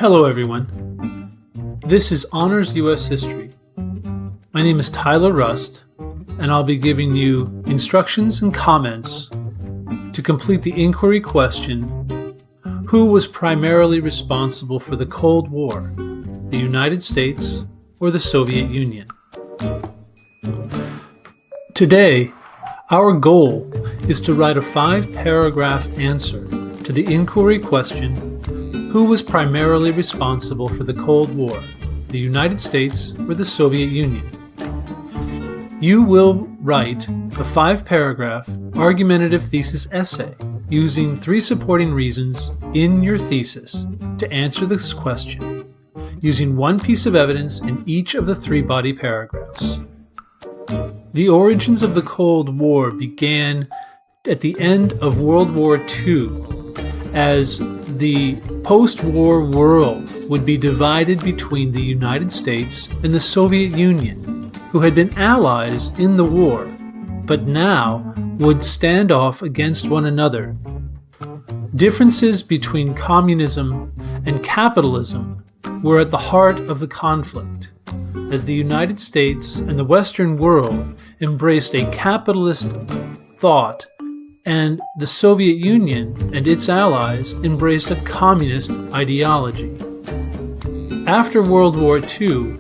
Hello everyone. This is Honors U.S. History. My name is Tyler Rust, and I'll be giving you instructions and comments to complete the inquiry question, who was primarily responsible for the Cold War, the United States or the Soviet Union? Today, our goal is to write a 5-paragraph answer to the inquiry question, who was primarily responsible for the Cold War, the United States or the Soviet Union? You will write a 5-paragraph argumentative thesis essay using 3 supporting reasons in your thesis to answer this question, using 1 piece of evidence in each of the 3 body paragraphs. The origins of the Cold War began at the end of World War II, as the post-war world would be divided between the United States and the Soviet Union, who had been allies in the war, but now would stand off against one another. Differences between communism and capitalism were at the heart of the conflict, as the United States and the Western world embraced a capitalist thought, and the Soviet Union and its allies embraced a communist ideology. After World War II,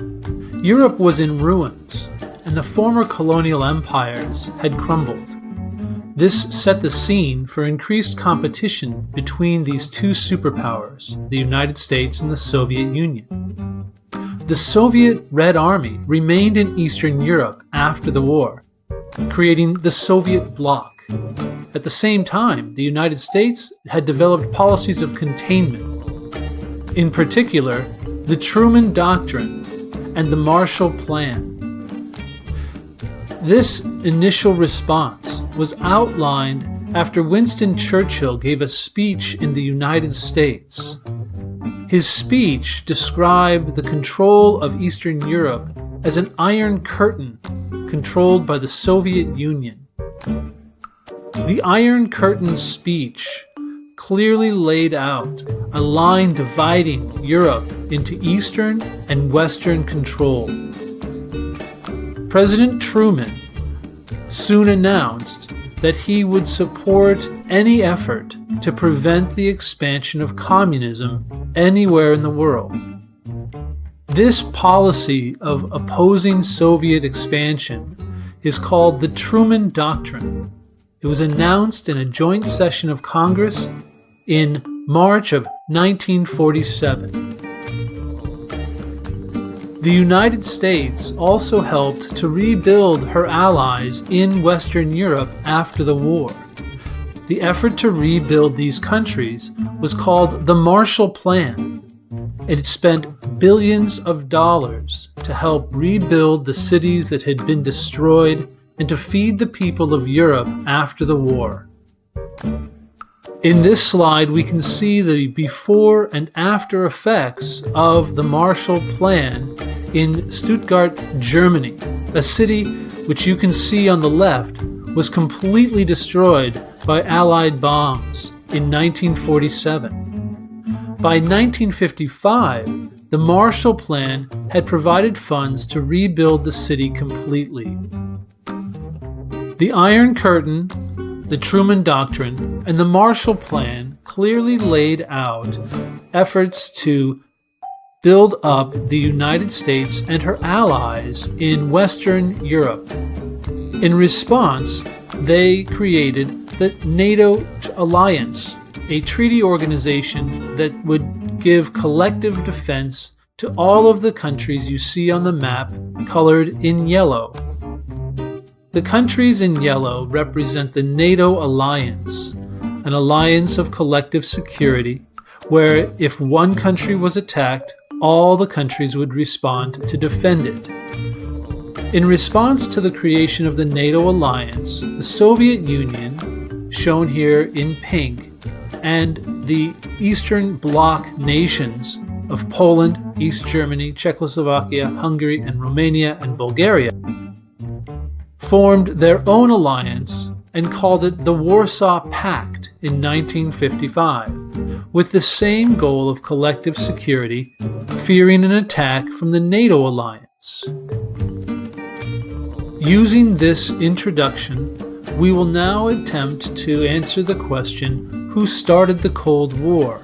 Europe was in ruins, and the former colonial empires had crumbled. This set the scene for increased competition between these 2 superpowers, the United States and the Soviet Union. The Soviet Red Army remained in Eastern Europe after the war, creating the Soviet bloc. At the same time, the United States had developed policies of containment, in particular, the Truman Doctrine and the Marshall Plan. This initial response was outlined after Winston Churchill gave a speech in the United States. His speech described the control of Eastern Europe as an iron curtain controlled by the Soviet Union. The Iron Curtain speech clearly laid out a line dividing Europe into Eastern and Western control. President Truman soon announced that he would support any effort to prevent the expansion of communism anywhere in the world. This policy of opposing Soviet expansion is called the Truman Doctrine. It was announced in a joint session of Congress in March of 1947. The United States also helped to rebuild her allies in Western Europe after the war. The effort to rebuild these countries was called the Marshall Plan, and it spent billions of dollars to help rebuild the cities that had been destroyed and to feed the people of Europe after the war. In this slide, we can see the before and after effects of the Marshall Plan in Stuttgart, Germany, a city which you can see on the left was completely destroyed by Allied bombs in 1947. By 1955, the Marshall Plan had provided funds to rebuild the city completely. The Iron Curtain, the Truman Doctrine, and the Marshall Plan clearly laid out efforts to build up the United States and her allies in Western Europe. In response, they created the NATO Alliance, a treaty organization that would give collective defense to all of the countries you see on the map colored in yellow. The countries in yellow represent the NATO alliance, an alliance of collective security, where if one country was attacked, all the countries would respond to defend it. In response to the creation of the NATO alliance, the Soviet Union, shown here in pink, and the Eastern Bloc nations of Poland, East Germany, Czechoslovakia, Hungary, and Romania and Bulgaria formed their own alliance and called it the Warsaw Pact in 1955, with the same goal of collective security, fearing an attack from the NATO alliance. Using this introduction, we will now attempt to answer the question, who started the Cold War?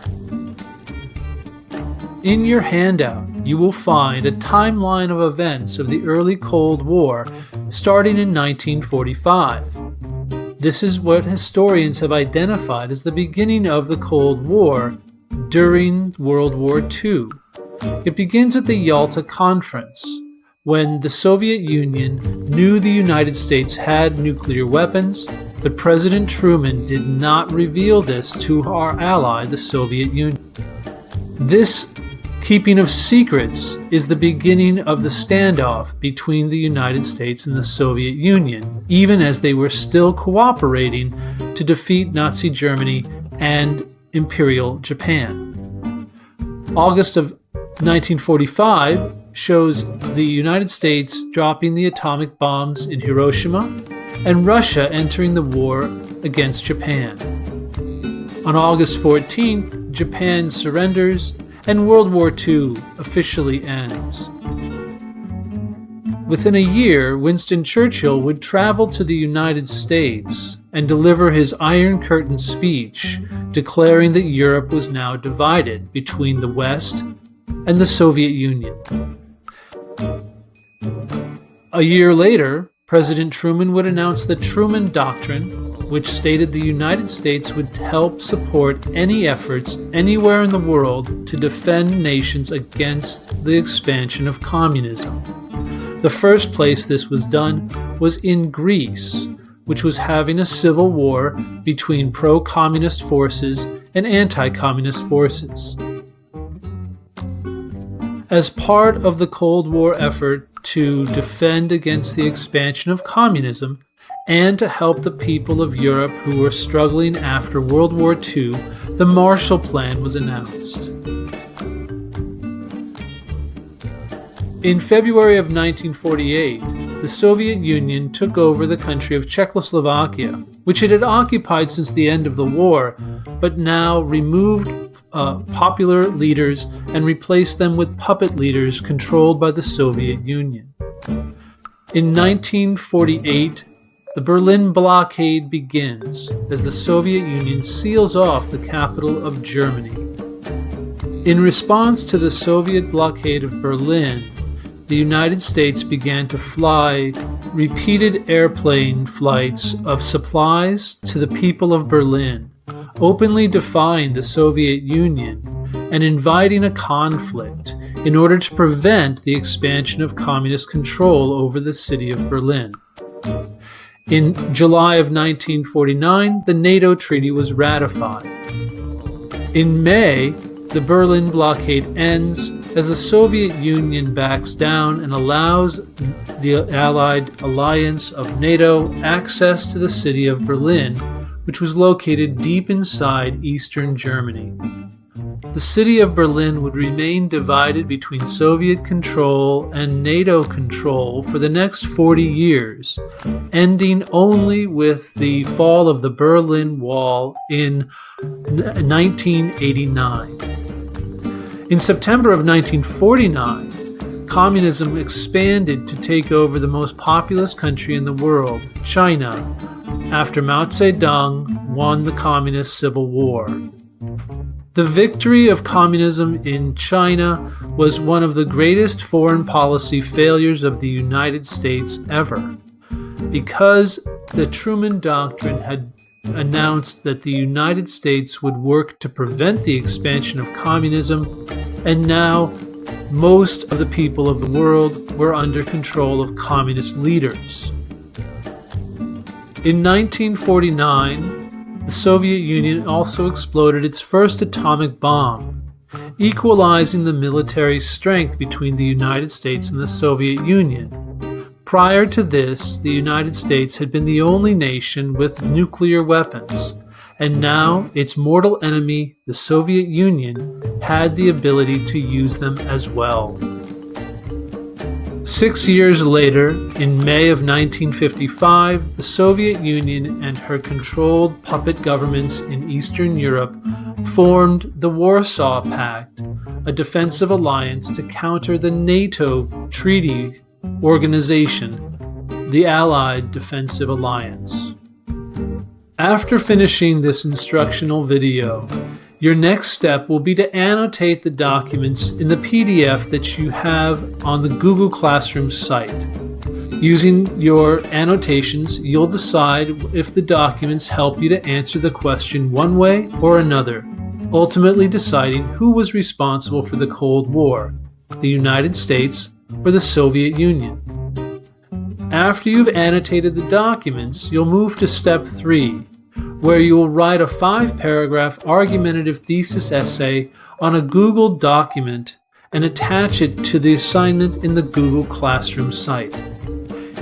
In your handout, you will find a timeline of events of the early Cold War starting in 1945. This is what historians have identified as the beginning of the Cold War during World War II. It begins at the Yalta Conference, when the Soviet Union knew the United States had nuclear weapons, but President Truman did not reveal this to our ally, the Soviet Union. This keeping of secrets is the beginning of the standoff between the United States and the Soviet Union, even as they were still cooperating to defeat Nazi Germany and Imperial Japan. August of 1945 shows the United States dropping the atomic bombs in Hiroshima and Russia entering the war against Japan. On August 14th, Japan surrenders and World War II officially ends. Within a year, Winston Churchill would travel to the United States and deliver his Iron Curtain speech, declaring that Europe was now divided between the West and the Soviet Union. A year later, President Truman would announce the Truman Doctrine, which stated the United States would help support any efforts anywhere in the world to defend nations against the expansion of communism. The first place this was done was in Greece, which was having a civil war between pro-communist forces and anti-communist forces. As part of the Cold War effort to defend against the expansion of communism and to help the people of Europe who were struggling after World War II, the Marshall Plan was announced. In February of 1948, the Soviet Union took over the country of Czechoslovakia, which it had occupied since the end of the war, but now removed popular leaders and replaced them with puppet leaders controlled by the Soviet Union. In 1948, the Berlin blockade begins as the Soviet Union seals off the capital of Germany. In response to the Soviet blockade of Berlin, the United States began to fly repeated airplane flights of supplies to the people of Berlin, openly defying the Soviet Union and inviting a conflict in order to prevent the expansion of communist control over the city of Berlin. In July of 1949, the NATO treaty was ratified. In May, the Berlin blockade ends as the Soviet Union backs down and allows the Allied alliance of NATO access to the city of Berlin, which was located deep inside eastern Germany. The city of Berlin would remain divided between Soviet control and NATO control for the next 40 years, ending only with the fall of the Berlin Wall in 1989. In September of 1949, communism expanded to take over the most populous country in the world, China, after Mao Zedong won the Communist Civil War. The victory of communism in China was one of the greatest foreign policy failures of the United States ever, because the Truman Doctrine had announced that the United States would work to prevent the expansion of communism, and now most of the people of the world were under control of communist leaders. In 1949, the Soviet Union also exploded its first atomic bomb, equalizing the military strength between the United States and the Soviet Union. Prior to this, the United States had been the only nation with nuclear weapons, and now its mortal enemy, the Soviet Union, had the ability to use them as well. 6 years later, in May of 1955, the Soviet Union and her controlled puppet governments in Eastern Europe formed the Warsaw Pact, a defensive alliance to counter the NATO treaty organization, the Allied Defensive Alliance. After finishing this instructional video, your next step will be to annotate the documents in the PDF that you have on the Google Classroom site. Using your annotations, you'll decide if the documents help you to answer the question one way or another, ultimately deciding who was responsible for the Cold War, the United States or the Soviet Union. After you've annotated the documents, you'll move to step 3, where you will write a 5-paragraph argumentative thesis essay on a Google document and attach it to the assignment in the Google Classroom site.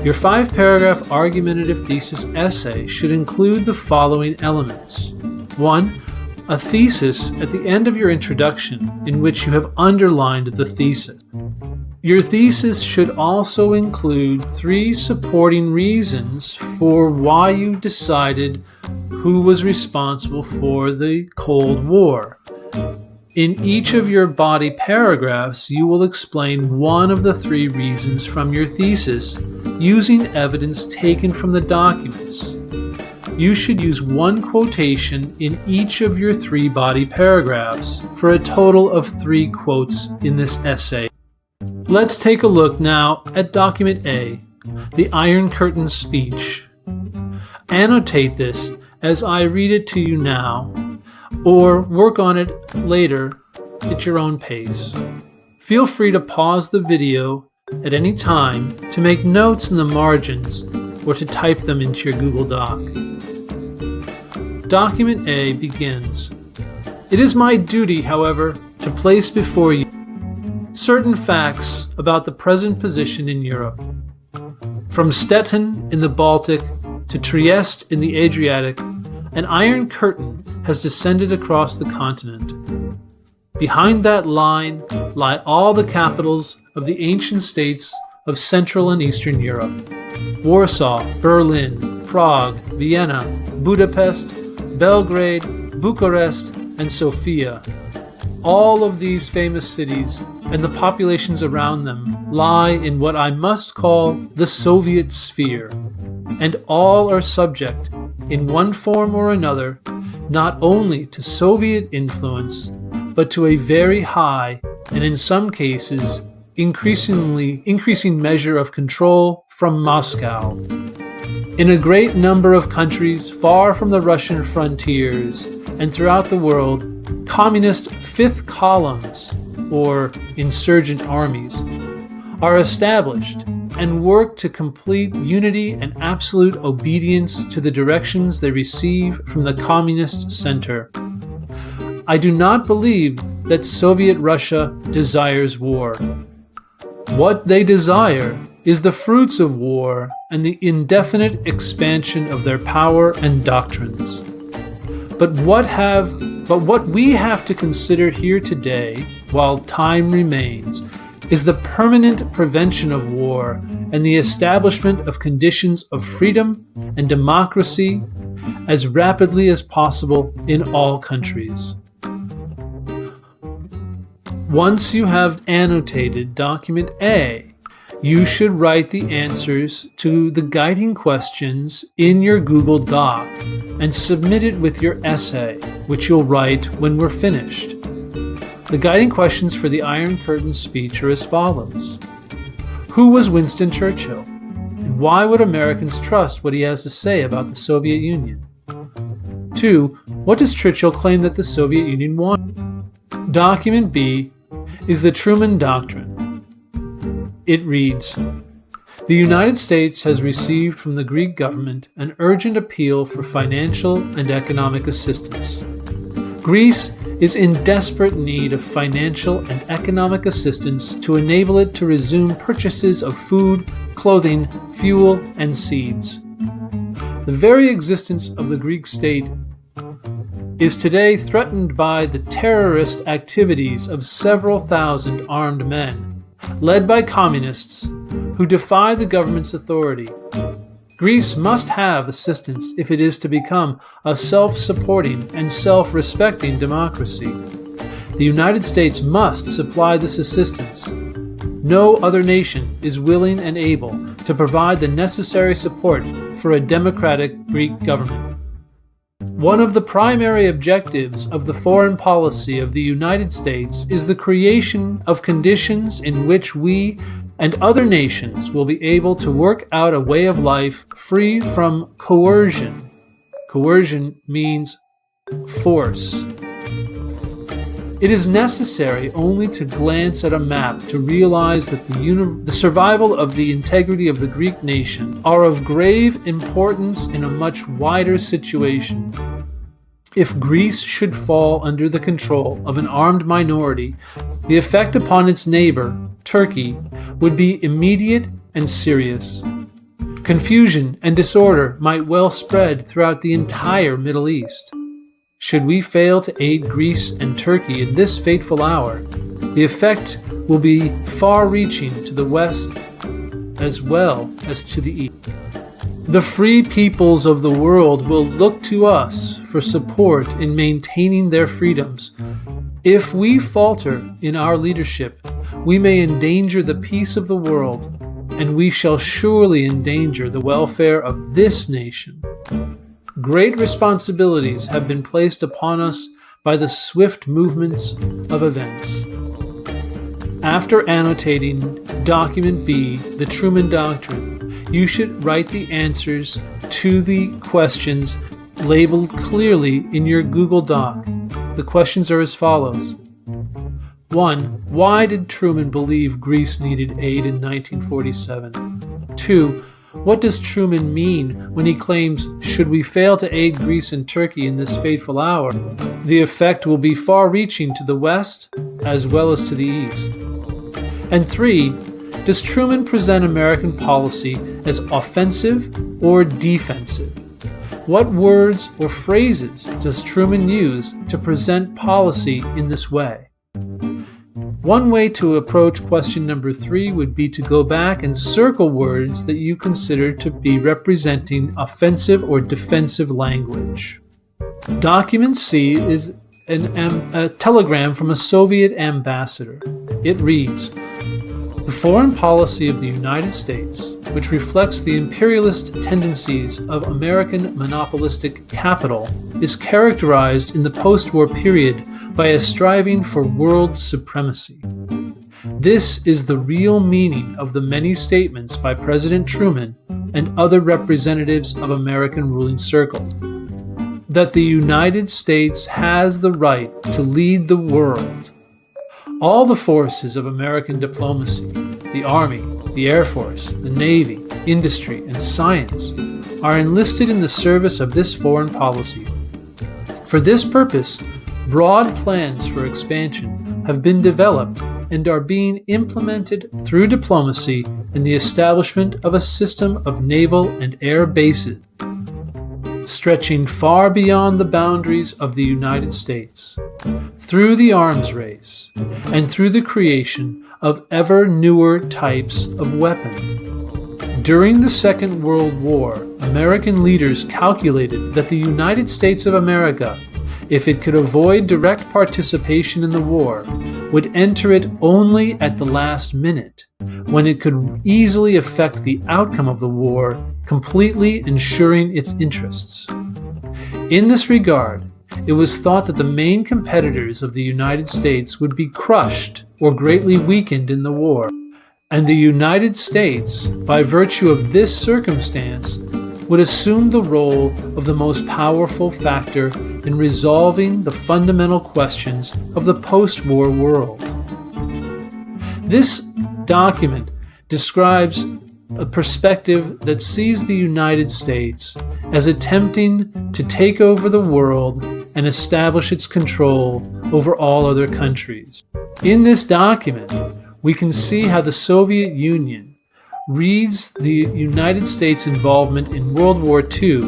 Your 5-paragraph argumentative thesis essay should include the following elements. 1. A thesis at the end of your introduction in which you have underlined the thesis. Your thesis should also include 3 supporting reasons for why you decided who was responsible for the Cold War. In each of your body paragraphs, you will explain one of the 3 reasons from your thesis using evidence taken from the documents. You should use 1 quotation in each of your 3 body paragraphs for a total of 3 quotes in this essay. Let's take a look now at Document A, the Iron Curtain speech. Annotate this as I read it to you now, or work on it later at your own pace. Feel free to pause the video at any time to make notes in the margins or to type them into your Google Doc. Document A begins. It is my duty, however, to place before you certain facts about the present position in Europe. From Stettin in the Baltic to Trieste in the Adriatic, an iron curtain has descended across the continent. Behind that line lie all the capitals of the ancient states of Central and Eastern Europe: Warsaw, Berlin, Prague, Vienna, Budapest, Belgrade, Bucharest, and Sofia. All of these famous cities and the populations around them lie in what I must call the Soviet sphere, and all are subject, in one form or another, not only to Soviet influence, but to a very high, and in some cases, increasing measure of control from Moscow. In a great number of countries far from the Russian frontiers and throughout the world, communist fifth columns, or insurgent armies, are established and work to complete unity and absolute obedience to the directions they receive from the communist center. I do not believe that Soviet Russia desires war. What they desire is the fruits of war and the indefinite expansion of their power and doctrines. But what we have to consider here today, while time remains, is the permanent prevention of war and the establishment of conditions of freedom and democracy as rapidly as possible in all countries. Once you have annotated Document A, you should write the answers to the guiding questions in your Google Doc and submit it with your essay, which you'll write when we're finished. The guiding questions for the Iron Curtain speech are as follows. Who was Winston Churchill? And why would Americans trust what he has to say about the Soviet Union? 2. What does Churchill claim that the Soviet Union wanted? Document B is the Truman Doctrine. It reads, the United States has received from the Greek government an urgent appeal for financial and economic assistance. Greece is in desperate need of financial and economic assistance to enable it to resume purchases of food, clothing, fuel, and seeds. The very existence of the Greek state is today threatened by the terrorist activities of several thousand armed men, led by communists, who defy the government's authority. Greece must have assistance if it is to become a self-supporting and self-respecting democracy. The United States must supply this assistance. No other nation is willing and able to provide the necessary support for a democratic Greek government. One of the primary objectives of the foreign policy of the United States is the creation of conditions in which we and other nations will be able to work out a way of life free from coercion. Coercion means force. It is necessary only to glance at a map to realize that the survival of the integrity of the Greek nation are of grave importance in a much wider situation. If Greece should fall under the control of an armed minority, the effect upon its neighbor, Turkey, would be immediate and serious. Confusion and disorder might well spread throughout the entire Middle East. Should we fail to aid Greece and Turkey in this fateful hour, the effect will be far-reaching to the west as well as to the east. The free peoples of the world will look to us for support in maintaining their freedoms. If we falter in our leadership, we may endanger the peace of the world, and we shall surely endanger the welfare of this nation. Great responsibilities have been placed upon us by the swift movements of events. After annotating Document B, the Truman Doctrine, you should write the answers to the questions labeled clearly in your Google Doc. The questions are as follows. 1. Why did Truman believe Greece needed aid in 1947? 2. What does Truman mean when he claims, should we fail to aid Greece and Turkey in this fateful hour, the effect will be far-reaching to the west as well as to the east? And 3. Does Truman present American policy as offensive or defensive? What words or phrases does Truman use to present policy in this way? One way to approach question number 3 would be to go back and circle words that you consider to be representing offensive or defensive language. Document C is a telegram from a Soviet ambassador. It reads, "The foreign policy of the United States, which reflects the imperialist tendencies of American monopolistic capital, is characterized in the post-war period by a striving for world supremacy. This is the real meaning of the many statements by President Truman and other representatives of American ruling circles, that the United States has the right to lead the world. All the forces of American diplomacy, the Army, the Air Force, the Navy, industry, and science are enlisted in the service of this foreign policy. For this purpose, broad plans for expansion have been developed and are being implemented through diplomacy and the establishment of a system of naval and air bases stretching far beyond the boundaries of the United States, through the arms race, and through the creation of ever newer types of weapons. During the Second World War, American leaders calculated that the United States of America, if it could avoid direct participation in the war, would enter it only at the last minute, when it could easily affect the outcome of the war, completely ensuring its interests. In this regard, it was thought that the main competitors of the United States would be crushed or greatly weakened in the war, and the United States, by virtue of this circumstance, would assume the role of the most powerful factor in resolving the fundamental questions of the post-war world. This document describes a perspective that sees the United States as attempting to take over the world and establish its control over all other countries. In this document, we can see how the Soviet Union reads the United States' involvement in World War II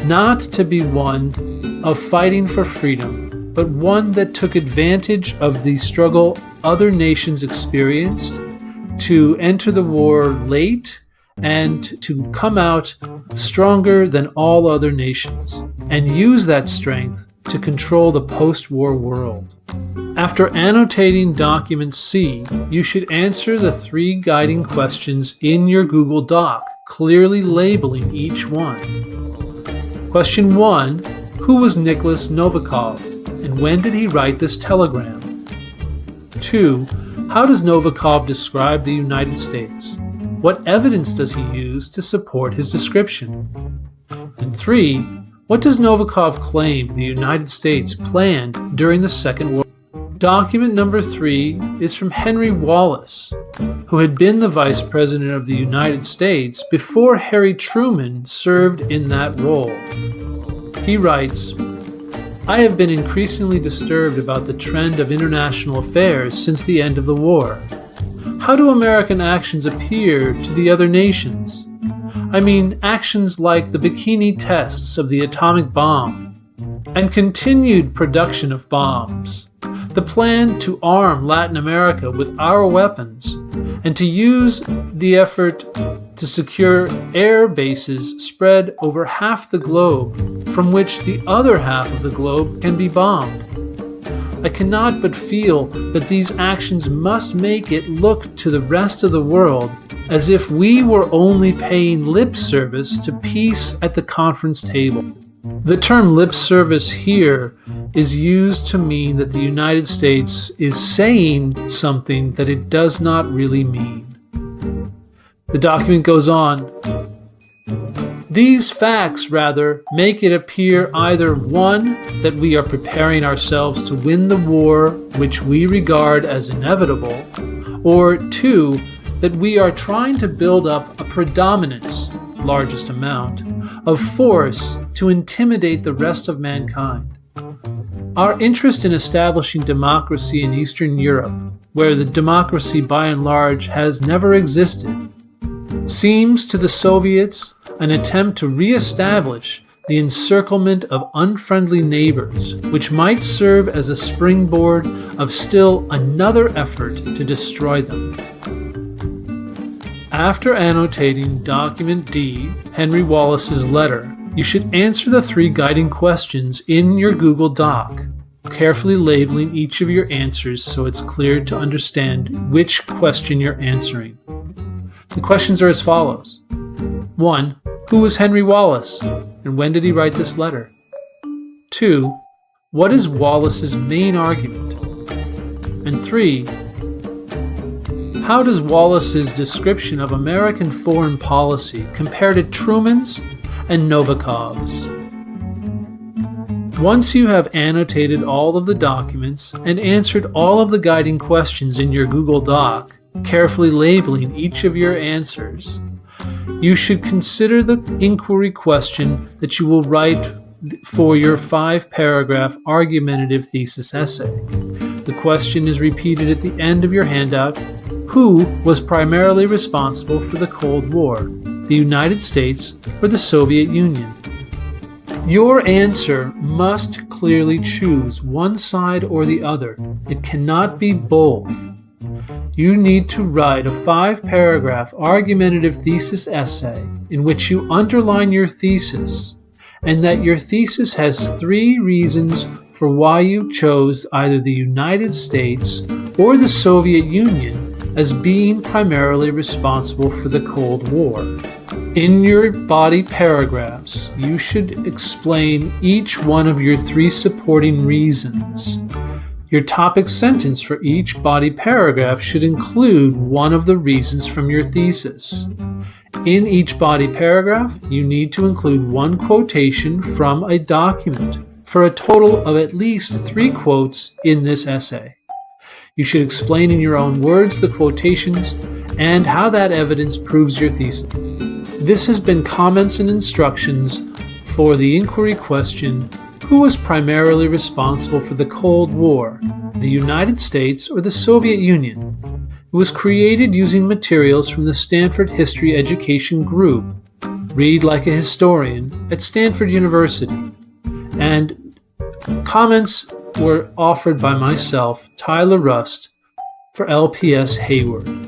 not to be one of fighting for freedom, but one that took advantage of the struggle other nations experienced, to enter the war late and to come out stronger than all other nations, and use that strength to control the post-war world. After annotating document C, you should answer the 3 guiding questions in your Google Doc, clearly labeling each one. Question 1. Who was Nicholas Novikov, and when did he write this telegram? 2. How does Novikov describe the United States? What evidence does he use to support his description? And 3. What does Novikov claim the United States planned during the Second World War? Document number 3 is from Henry Wallace, who had been the Vice President of the United States before Harry Truman served in that role. He writes, "I have been increasingly disturbed about the trend of international affairs since the end of the war. How do American actions appear to the other nations? I mean, actions like the bikini tests of the atomic bomb and continued production of bombs, the plan to arm Latin America with our weapons, and to use the effort to secure air bases spread over half the globe from which the other half of the globe can be bombed. I cannot but feel that these actions must make it look to the rest of the world as if we were only paying lip service to peace at the conference table." The term lip service here is used to mean that the United States is saying something that it does not really mean. The document goes on, "These facts, rather, make it appear either 1, that we are preparing ourselves to win the war which we regard as inevitable, or 2, that we are trying to build up a predominance, largest amount, of force to intimidate the rest of mankind. Our interest in establishing democracy in Eastern Europe, where the democracy by and large has never existed, seems to the Soviets an attempt to re-establish the encirclement of unfriendly neighbors, which might serve as a springboard of still another effort to destroy them." After annotating document D, Henry Wallace's letter, you should answer the 3 guiding questions in your Google Doc, carefully labeling each of your answers so it's clear to understand which question you're answering. The questions are as follows. 1. Who was Henry Wallace, and when did he write this letter? 2. What is Wallace's main argument? And 3. How does Wallace's description of American foreign policy compare to Truman's and Novikov's? Once you have annotated all of the documents and answered all of the guiding questions in your Google Doc, carefully labeling each of your answers, you should consider the inquiry question that you will write for your 5-paragraph argumentative thesis essay. The question is repeated at the end of your handout. Who was primarily responsible for the Cold War, the United States or the Soviet Union? Your answer must clearly choose one side or the other. It cannot be both. You need to write a 5-paragraph argumentative thesis essay in which you underline your thesis, and that your thesis has 3 reasons for why you chose either the United States or the Soviet Union as being primarily responsible for the Cold War. In your body paragraphs, you should explain each one of your 3 supporting reasons. Your topic sentence for each body paragraph should include one of the reasons from your thesis. In each body paragraph, you need to include 1 quotation from a document, for a total of at least 3 quotes in this essay. You should explain in your own words the quotations and how that evidence proves your thesis. This has been comments and instructions for the inquiry question, who was primarily responsible for the Cold War, the United States or the Soviet Union? It was created using materials from the Stanford History Education Group, Read Like a Historian, at Stanford University, and comments were offered by myself, Tyler Rust, for LPS Hayward.